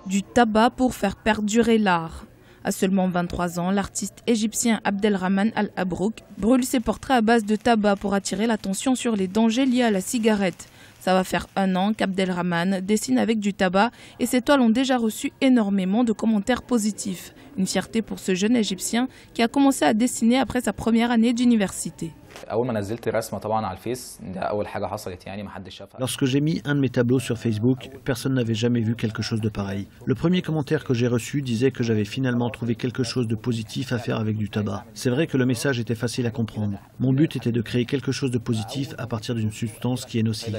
Du tabac pour faire perdurer l'art. À seulement 23 ans, l'artiste égyptien Abdelrahman Al-Abrouk brûle ses portraits à base de tabac pour attirer l'attention sur les dangers liés à la cigarette. Ça va faire 1 an qu'Abdelrahman dessine avec du tabac et ses toiles ont déjà reçu énormément de commentaires positifs. Une fierté pour ce jeune Égyptien qui a commencé à dessiner après sa première année d'université. Lorsque j'ai mis un de mes tableaux sur Facebook, personne n'avait jamais vu quelque chose de pareil. Le premier commentaire que j'ai reçu disait que j'avais finalement trouvé quelque chose de positif à faire avec du tabac. C'est vrai que le message était facile à comprendre. Mon but était de créer quelque chose de positif à partir d'une substance qui est nocive.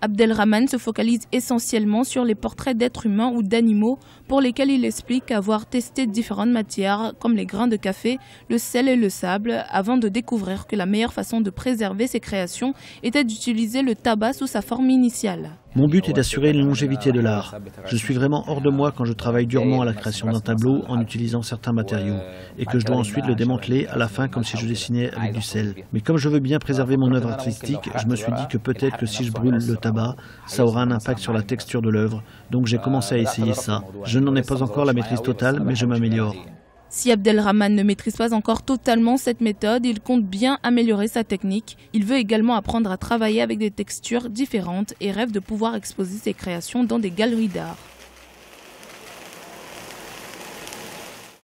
Abdelrahman se focalise essentiellement sur les portraits d'êtres humains ou d'animaux pour lesquels il explique avoir testé différentes matières comme les grains de café, le sel et le sable avant de découvrir que la meilleure façon de préserver ses créations était d'utiliser le tabac sous sa forme initiale. Mon but est d'assurer une longévité de l'art. Je suis vraiment hors de moi quand je travaille durement à la création d'un tableau en utilisant certains matériaux et que je dois ensuite le démanteler à la fin comme si je dessinais avec du sel. Mais comme je veux bien préserver mon œuvre artistique, je me suis dit que peut-être que si je brûle le tabac, ça aura un impact sur la texture de l'œuvre. Donc j'ai commencé à essayer ça. Je n'en ai pas encore la maîtrise totale, mais je m'améliore. Si Abdelrahman ne maîtrise pas encore totalement cette méthode, il compte bien améliorer sa technique. Il veut également apprendre à travailler avec des textures différentes et rêve de pouvoir exposer ses créations dans des galeries d'art.